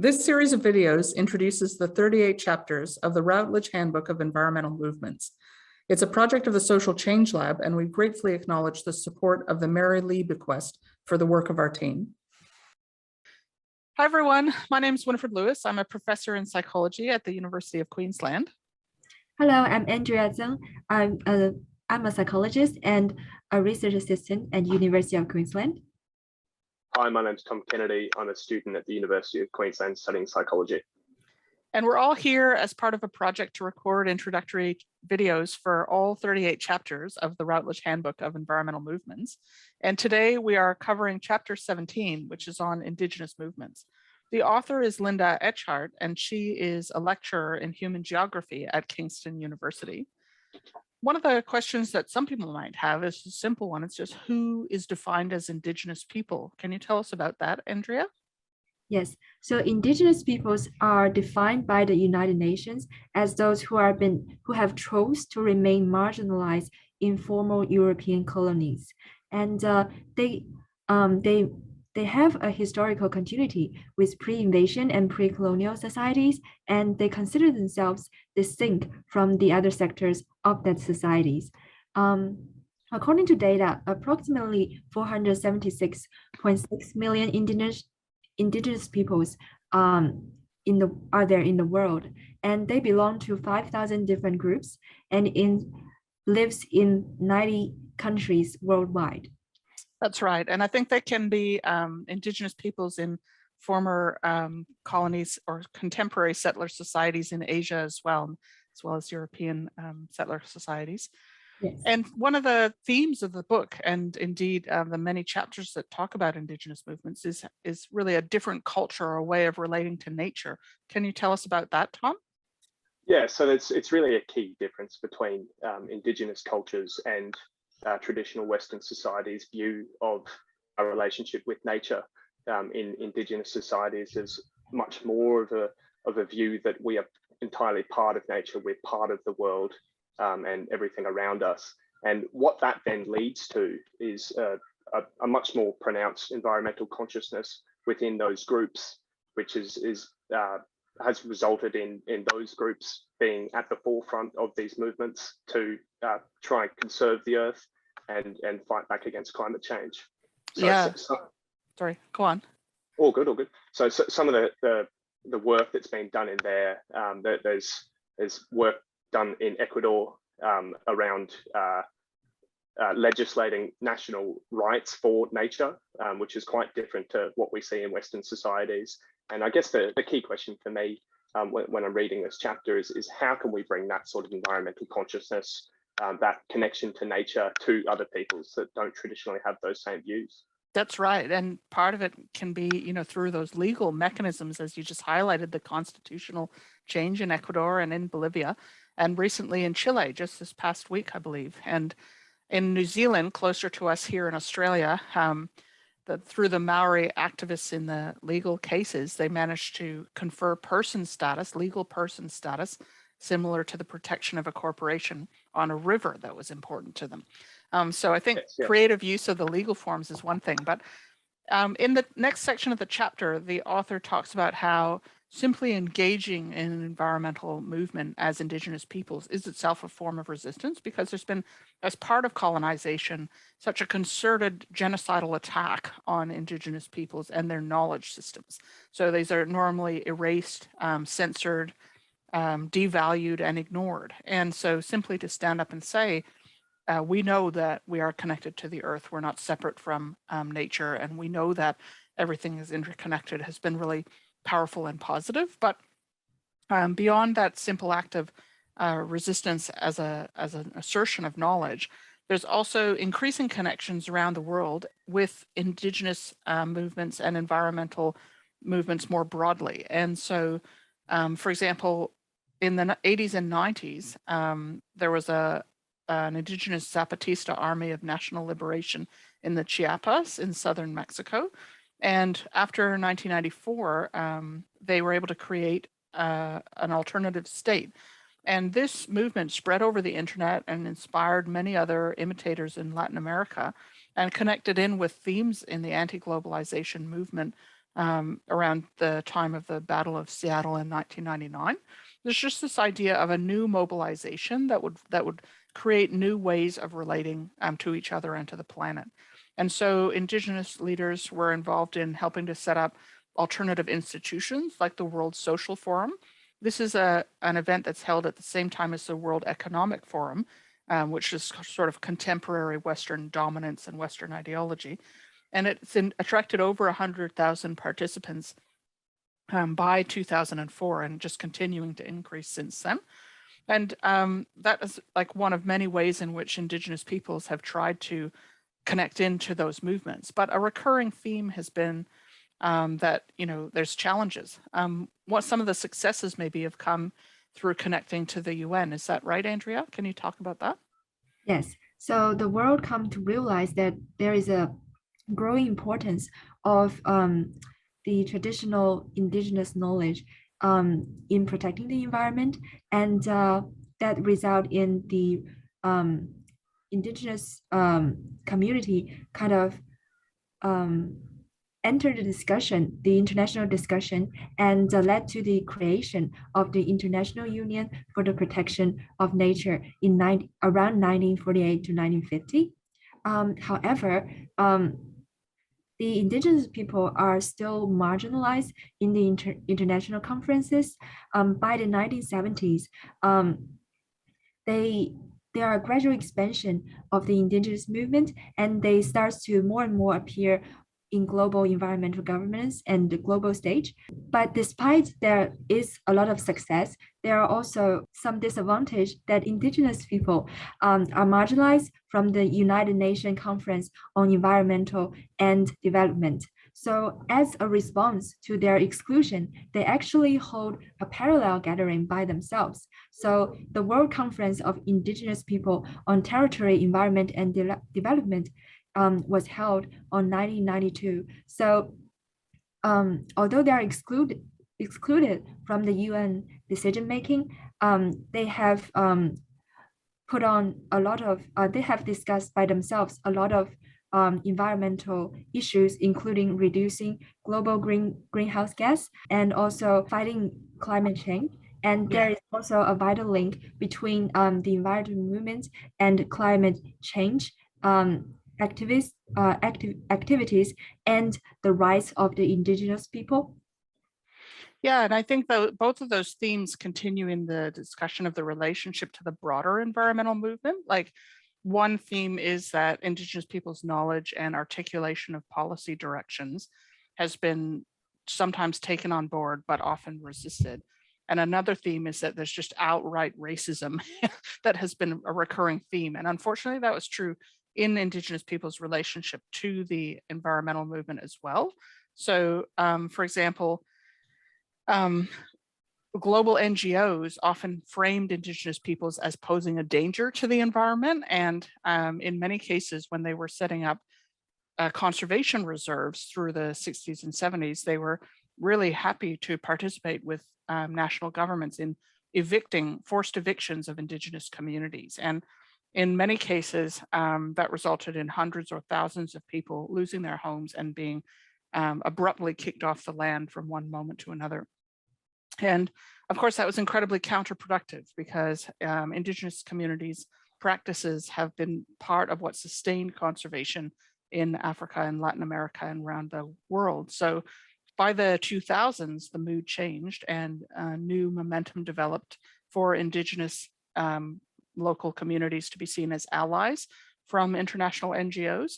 This series of videos introduces the 38 chapters of the Routledge Handbook of Environmental Movements. It's a project of the Social Change Lab, and we gratefully acknowledge the support of the Mary Lee Bequest for the work of our team. Hi, everyone. My name is Winifred Lewis. I'm a professor in psychology at the University of Queensland. Hello, I'm Andrea Zhang. I'm a psychologist and a research assistant at University of Queensland. Hi, my name's Tom Kennedy. I'm a student at the University of Queensland studying psychology. And we're all here as part of a project to record introductory videos for all 38 chapters of the Routledge Handbook of Environmental Movements. And today we are covering chapter 17, which is on Indigenous movements. The author is Linda Etchart, and she is a lecturer in human geography at Kingston University. One of the questions that some people might have is a simple one. It's just, who is defined as Indigenous people? Can you tell us about that, Andrea? Yes, so Indigenous peoples are defined by the United Nations as those who have chose to remain marginalized in former European colonies, and they have a historical continuity with pre-invasion and pre-colonial societies, and they consider themselves distinct from the other sectors of that societies. According to data, approximately 476.6 million indigenous peoples are there in the world, and they belong to 5,000 different groups and lives in 90 countries worldwide. That's right. And I think they can be Indigenous peoples in former colonies or contemporary settler societies in Asia as well as European settler societies. Yes. And one of the themes of the book, and indeed the many chapters that talk about Indigenous movements, is really a different culture or a way of relating to nature. Can you tell us about that, Tom? Yeah, so it's really a key difference between Indigenous cultures and traditional Western societies' view of our relationship with nature. In Indigenous societies, there's much more of a view that we are entirely part of nature, we're part of the world and everything around us. And what that then leads to is a much more pronounced environmental consciousness within those groups, which has resulted in those groups being at the forefront of these movements to try and conserve the earth and fight back against climate change. Sorry, go on. All good. So some of the work that's been done in there, there's work done in Ecuador around legislating national rights for nature, which is quite different to what we see in Western societies. And I guess the key question for me when I'm reading this chapter is how can we bring that sort of environmental consciousness, that connection to nature, to other peoples that don't traditionally have those same views? That's right. And part of it can be, through those legal mechanisms, as you just highlighted, the constitutional change in Ecuador and in Bolivia, and recently in Chile, just this past week, I believe. And in New Zealand, closer to us here in Australia, through the Maori activists in the legal cases, they managed to confer legal person status, similar to the protection of a corporation on a river that was important to them. So I think creative use of the legal forms is one thing, but in the next section of the chapter, the author talks about how simply engaging in an environmental movement as Indigenous peoples is itself a form of resistance, because there's been, as part of colonization, such a concerted genocidal attack on Indigenous peoples and their knowledge systems. So these are normally erased, censored, devalued, and ignored. And so simply to stand up and say, we know that we are connected to the earth, we're not separate from nature, and we know that everything is interconnected, has been really powerful and positive. But beyond that simple act of resistance as an assertion of knowledge, there's also increasing connections around the world with Indigenous movements and environmental movements more broadly. And so, for example, in the 80s and 90s, there was an Indigenous Zapatista Army of National Liberation in the Chiapas in southern Mexico. And after 1994, they were able to create an alternative state. And this movement spread over the internet and inspired many other imitators in Latin America, and connected in with themes in the anti-globalization movement around the time of the Battle of Seattle in 1999. There's just this idea of a new mobilization that would create new ways of relating to each other and to the planet. And so Indigenous leaders were involved in helping to set up alternative institutions like the World Social Forum. This is an event that's held at the same time as the World Economic Forum, which is sort of contemporary Western dominance and Western ideology. And it's attracted over 100,000 participants by 2004 and just continuing to increase since then. And that is like one of many ways in which Indigenous peoples have tried to connect into those movements. But a recurring theme has been that, there's challenges. What some of the successes maybe have come through connecting to the UN. Is that right, Andrea? Can you talk about that? Yes. So the world come to realize that there is a growing importance of the traditional indigenous knowledge in protecting the environment, and that result in the indigenous community kind of entered the discussion, the international discussion, and led to the creation of the International Union for the Protection of Nature in around 1948 to 1950. However, the indigenous people are still marginalized in the international conferences. By the 1970s, there are a gradual expansion of the indigenous movement, and they start to more and more appear in global environmental governance and the global stage. But despite there is a lot of success, there are also some disadvantage that indigenous people are marginalized from the United Nations Conference on Environmental and Development. So as a response to their exclusion, they actually hold a parallel gathering by themselves. So the World Conference of Indigenous People on Territory, Environment and Development was held on 1992. So although they are excluded from the UN decision making, they have put on a lot of, they have discussed by themselves a lot of environmental issues, including reducing global greenhouse gas and also fighting climate change. And there is also a vital link between the environmental movement and climate change activities and the rights of the indigenous people. Yeah, and I think both of those themes continue in the discussion of the relationship to the broader environmental movement. Like, one theme is that Indigenous people's knowledge and articulation of policy directions has been sometimes taken on board, but often resisted. And another theme is that there's just outright racism that has been a recurring theme. And unfortunately, that was true in Indigenous people's relationship to the environmental movement as well. So, for example, global NGOs often framed Indigenous peoples as posing a danger to the environment. And in many cases, when they were setting up conservation reserves through the 60s and 70s, they were really happy to participate with national governments in forced evictions of Indigenous communities. And in many cases, that resulted in hundreds or thousands of people losing their homes and being abruptly kicked off the land from one moment to another. And of course, that was incredibly counterproductive because Indigenous communities' practices have been part of what sustained conservation in Africa and Latin America and around the world. So by the 2000s, the mood changed and new momentum developed for Indigenous local communities to be seen as allies from international NGOs.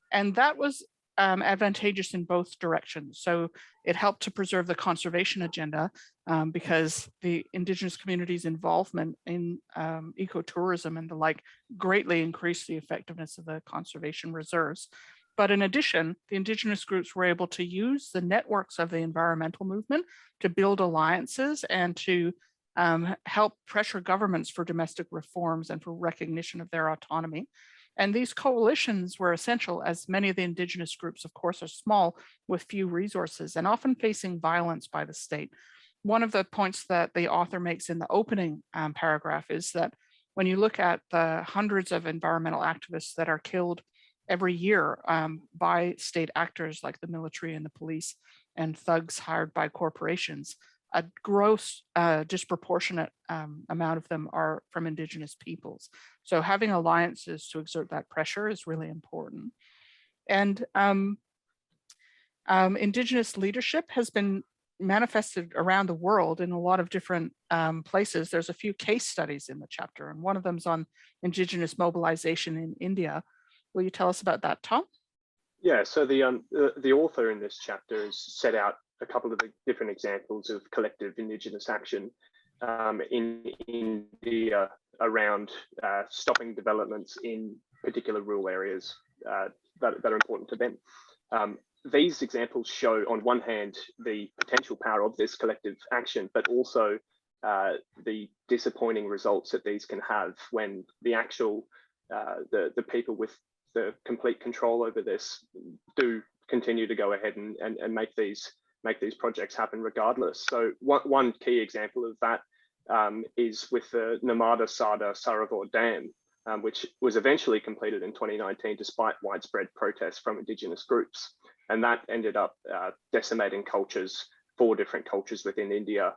And that was advantageous in both directions. So it helped to preserve the conservation agenda because the Indigenous community's involvement in ecotourism and the like greatly increased the effectiveness of the conservation reserves. But in addition, the Indigenous groups were able to use the networks of the environmental movement to build alliances and to help pressure governments for domestic reforms and for recognition of their autonomy. And these coalitions were essential as many of the Indigenous groups, of course, are small with few resources and often facing violence by the state. One of the points that the author makes in the opening paragraph is that when you look at the hundreds of environmental activists that are killed every year by state actors like the military and the police and thugs hired by corporations. A gross disproportionate amount of them are from Indigenous peoples. So having alliances to exert that pressure is really important. And Indigenous leadership has been manifested around the world in a lot of different places. There's a few case studies in the chapter, and one of them is on Indigenous mobilization in India. Will you tell us about that, Tom? Yeah, so the author in this chapter has set out a couple of the different examples of collective Indigenous action in India around stopping developments in particular rural areas that are important to them. These examples show, on one hand, the potential power of this collective action, but also the disappointing results that these can have when the actual the people with the complete control over this do continue to go ahead and make these projects happen regardless. So one key example of that is with the Narmada Sada Sarovar Dam, which was eventually completed in 2019 despite widespread protests from Indigenous groups. And that ended up decimating cultures, 4 different cultures within India.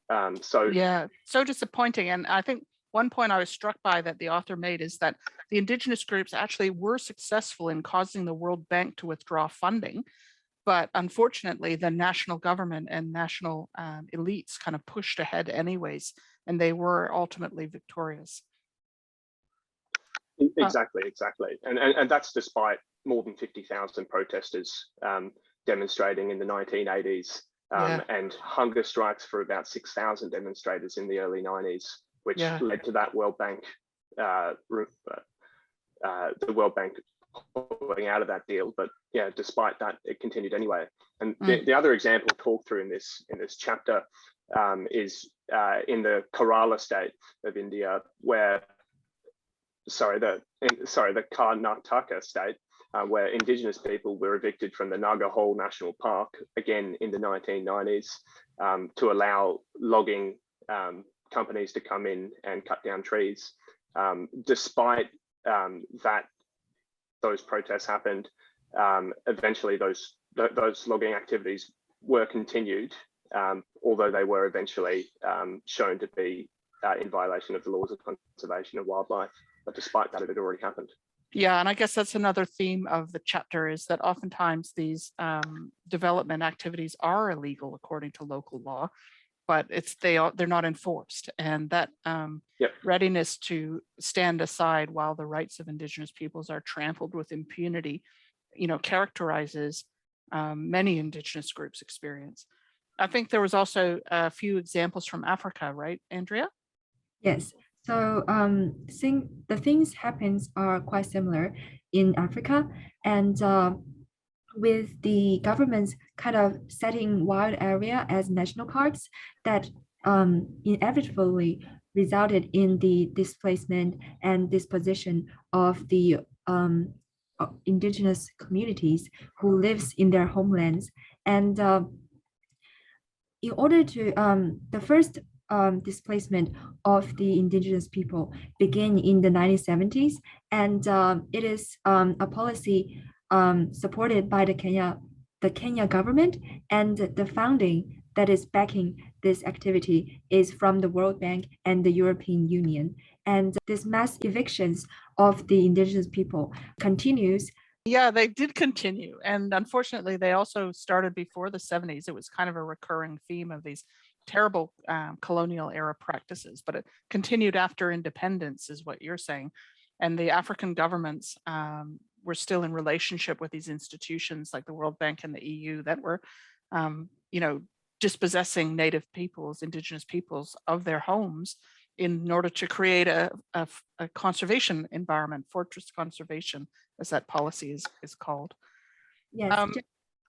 Yeah, so disappointing. And I think one point I was struck by that the author made is that the Indigenous groups actually were successful in causing the World Bank to withdraw funding. But unfortunately, the national government and national elites kind of pushed ahead anyways, and they were ultimately victorious. Exactly. And that's despite more than 50,000 protesters demonstrating in the 1980s and hunger strikes for about 6,000 demonstrators in the early 90s, which led to that World Bank, the World Bank pulling out of that deal. But yeah, despite that, it continued anyway. And the other example talked through in this chapter is in the Kerala state of India, where the Karnataka state, where Indigenous people were evicted from the Naga Hole National Park, again in the 1990s, to allow logging companies to come in and cut down trees. Despite those protests happened, eventually those logging activities were continued, although they were eventually shown to be in violation of the laws of conservation of wildlife. But despite that, it had already happened. Yeah, and I guess that's another theme of the chapter, is that oftentimes these development activities are illegal according to local law, but they're not enforced, and that readiness to stand aside while the rights of Indigenous peoples are trampled with impunity, characterizes many Indigenous groups' experience. I think there was also a few examples from Africa, right, Andrea? Yes. So the things happens are quite similar in Africa, and with the governments kind of setting wild area as national parks, that inevitably resulted in the displacement and disposition of the Indigenous communities who lives in their homelands. And in order to the first displacement of the Indigenous people began in the 1970s, and it is a policy supported by the Kenya government, and the funding that is backing this activity is from the World Bank and the European Union. And this mass evictions of the Indigenous people continues. Yeah, they did continue. And unfortunately, they also started before the 70s. It was kind of a recurring theme of these terrible colonial era practices, but it continued after independence, is what you're saying. And the African governments were still in relationship with these institutions like the World Bank and the EU that were, dispossessing native peoples, Indigenous peoples, of their homes in order to create a conservation environment, fortress conservation, as that policy is called. Yes.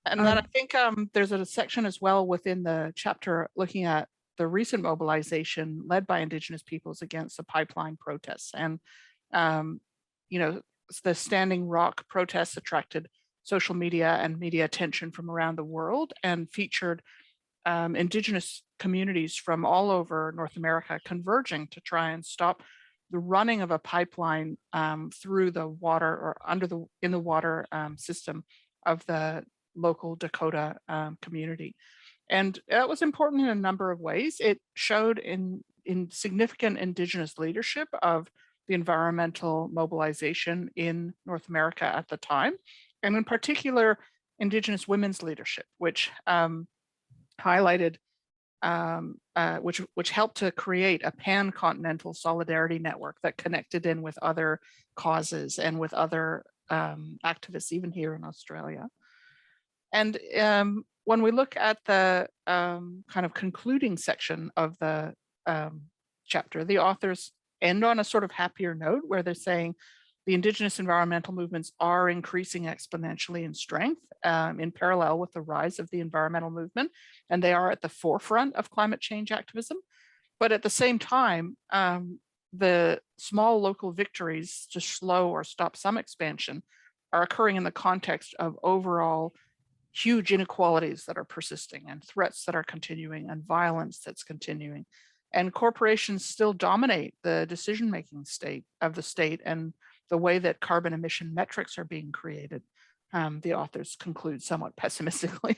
And then I think there's a section as well within the chapter looking at the recent mobilization led by Indigenous peoples against the pipeline protests. And, the Standing Rock protests attracted social media and media attention from around the world and featured Indigenous communities from all over North America converging to try and stop the running of a pipeline through the water or in the water system of the local Dakota community. And that was important in a number of ways. It showed in significant Indigenous leadership of the environmental mobilization in North America at the time, and in particular, Indigenous women's leadership, which highlighted, which helped to create a pan-continental solidarity network that connected in with other causes and with other activists, even here in Australia. And when we look at the kind of concluding section of the chapter, the authors end on a sort of happier note where they're saying the Indigenous environmental movements are increasing exponentially in strength in parallel with the rise of the environmental movement, and they are at the forefront of climate change activism. But at the same time, the small local victories to slow or stop some expansion are occurring in the context of overall huge inequalities that are persisting and threats that are continuing and violence that's continuing. And corporations still dominate the decision-making state of the state and the way that carbon emission metrics are being created. The authors conclude somewhat pessimistically.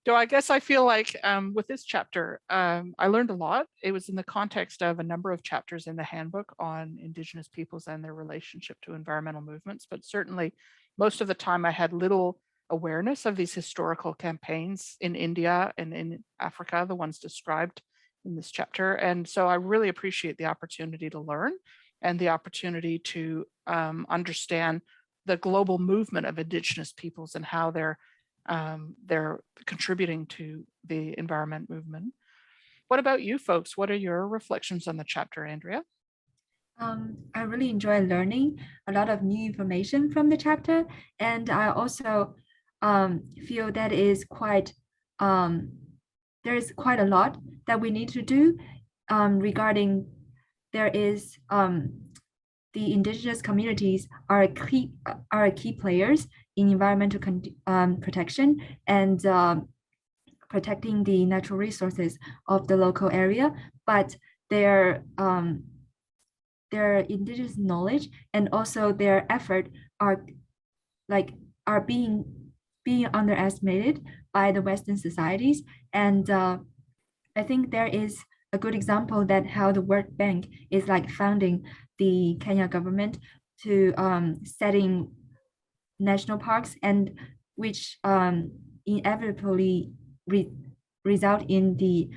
So I guess I feel like with this chapter, I learned a lot. It was in the context of a number of chapters in the handbook on Indigenous peoples and their relationship to environmental movements, but certainly most of the time I had little awareness of these historical campaigns in India and in Africa, the ones described in this chapter. And so I really appreciate the opportunity to learn and the opportunity to understand the global movement of Indigenous peoples and how they're contributing to the environment movement. What about you folks? What are your reflections on the chapter, Andrea? I really enjoy learning a lot of new information from the chapter, and I also feel that is quite there is quite a lot that we need to do regarding there is the Indigenous communities are key players in environmental protection and protecting the natural resources of the local area, but their Indigenous knowledge and also their effort are being underestimated by the Western societies. And I think there is a good example that how the World Bank is like founding the Kenya government to setting national parks, and which inevitably result in the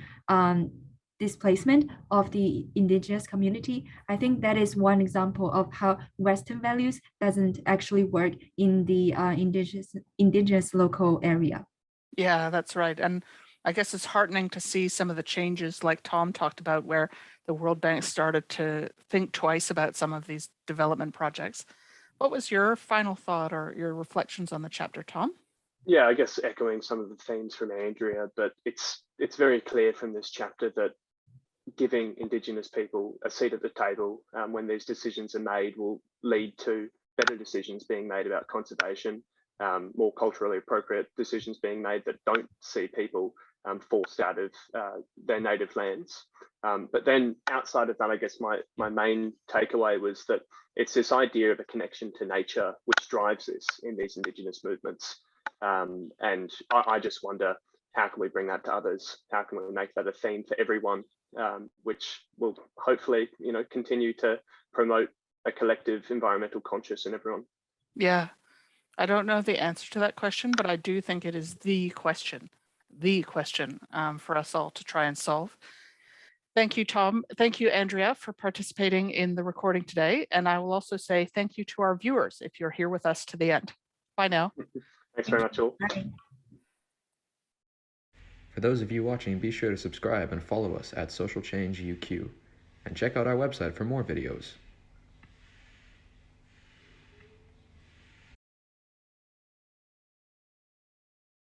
displacement of the Indigenous community. I think that is one example of how Western values doesn't actually work in the Indigenous local area. Yeah, that's right. And I guess it's heartening to see some of the changes like Tom talked about, where the World Bank started to think twice about some of these development projects. What was your final thought or your reflections on the chapter, Tom? Yeah, I guess echoing some of the themes from Andrea, but it's very clear from this chapter that giving Indigenous people a seat at the table when these decisions are made will lead to better decisions being made about conservation, more culturally appropriate decisions being made that don't see people forced out of their native lands. But then outside of that, I guess my main takeaway was that it's this idea of a connection to nature which drives this in these Indigenous movements. And I just wonder, how can we bring that to others? How can we make that a theme for everyone, which will hopefully, continue to promote a collective environmental conscious in everyone? Yeah, I don't know the answer to that question, but I do think it is the question for us all to try and solve. Thank you, Tom. Thank you, Andrea, for participating in the recording today. And I will also say thank you to our viewers if you're here with us to the end. Bye now. Thanks very much, all. Bye. For those of you watching, be sure to subscribe and follow us at Social Change UQ, and check out our website for more videos.